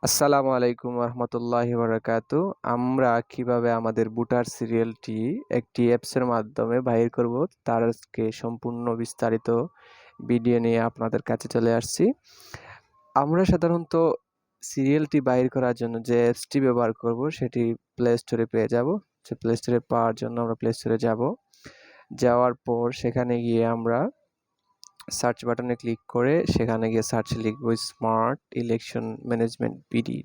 আসসালামু আলাইকুম রহমতুল্লাহি বারাকাতু। আমরা কিভাবে আমাদের ভোটার সিরিয়ালটি একটি অ্যাপসের মাধ্যমে বাহির করব তার আজকে সম্পূর্ণ বিস্তারিত ভিডিও নিয়ে আপনাদের কাছে চলে আসছি। আমরা সাধারণত সিরিয়ালটি বাহির করার জন্য যে অ্যাপসটি ব্যবহার করব সেটি প্লে স্টোরে পেয়ে যাব। সে প্লে স্টোরে পাওয়ার জন্য আমরা প্লে স্টোরে যাব। যাওয়ার পর সেখানে গিয়ে আমরা সার্চ বাটনে ক্লিক করে সেখানে গিয়ে সার্চে লিখব স্মার্ট ইলেকশন ম্যানেজমেন্ট বিডি।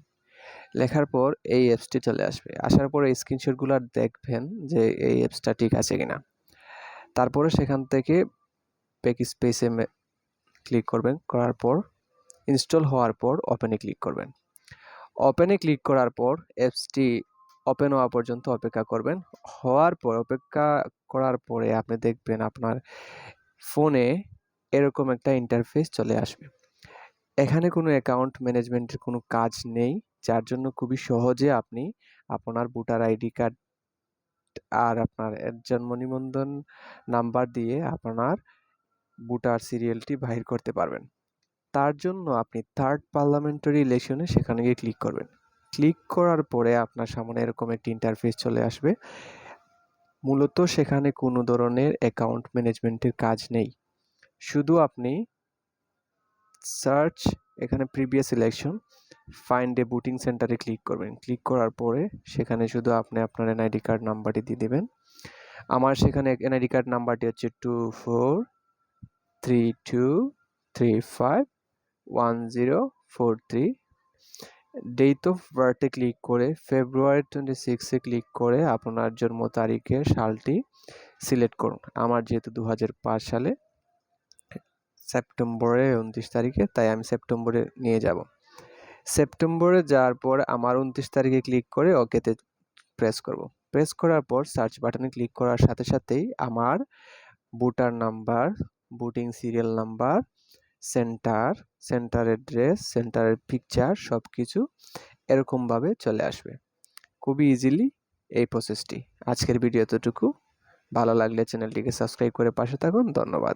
লেখার পর এই অ্যাপসটি চলে আসবে। আসার পরে স্ক্রিনশটগুলো দেখবেন যে এই অ্যাপসটা ঠিক আছে কিনা। তারপরে সেখান থেকে ব্যাক স্পেসে ক্লিক করবেন, করার পর ইনস্টল হওয়ার পর ওপেনে ক্লিক করবেন। ওপেনে ক্লিক করার পর অ্যাপসটি ওপেন হওয়া পর্যন্ত অপেক্ষা করবেন। হওয়ার পর অপেক্ষা করার পরে আপনি দেখবেন আপনার ফোনে এরকম একটা ইন্টারফেস চলে আসবে। এখানে কোনো অ্যাকাউন্ট ম্যানেজমেন্টের কোনো কাজ নেই, যার জন্য খুবই সহজে আপনি আপনার ভোটার আইডি কার্ড আর আপনার জন্ম নিবন্ধন নাম্বার দিয়ে আপনার ভোটার সিরিয়ালটি বাহির করতে পারবেন। তার জন্য আপনি থার্ড পার্লামেন্টারি ইলেকশনে সেখানে গিয়ে ক্লিক করবেন। ক্লিক করার পরে আপনার সামনে এরকম একটি ইন্টারফেস চলে আসবে। মূলত সেখানে কোনো ধরনের অ্যাকাউন্ট ম্যানেজমেন্টের কাজ নেই, শুধু আপনি সার্চ এখানে previous election find a voting সেন্টারে ক্লিক করবেন। ক্লিক করার পরে সেখানে শুধু আপনি আপনার এনআইডি কার্ড নাম্বারটি দিয়ে দেবেন। আমার সেখানে এনআইডি কার্ড নাম্বারটি হচ্ছে 2432351043। ডেট অফ বার্থে ক্লিক করে ফেব্রুয়ারি 26-এ ক্লিক করে আপনার জন্ম তারিখের সালটি সিলেক্ট করুন। আমার যেহেতু 2005 সালে সেপ্টেম্বরের 29 তারিখে, তাই আমি সেপ্টেম্বরে নিয়ে যাব। সেপ্টেম্বরে যাওয়ার পর আমার 29 তারিখে ক্লিক করে ওকেতে প্রেস করব। প্রেস করার পর সার্চ বাটনে ক্লিক করার সাথে সাথেই আমার voter number, voting serial number, centre address, সেন্টারের পিকচার সব কিছু এরকমভাবে চলে আসবে। খুবই ইজিলি এই প্রসেসটি। আজকের ভিডিও এতটুকু। ভালো লাগলে চ্যানেলটিকে সাবস্ক্রাইব করে পাশে থাকুন। ধন্যবাদ।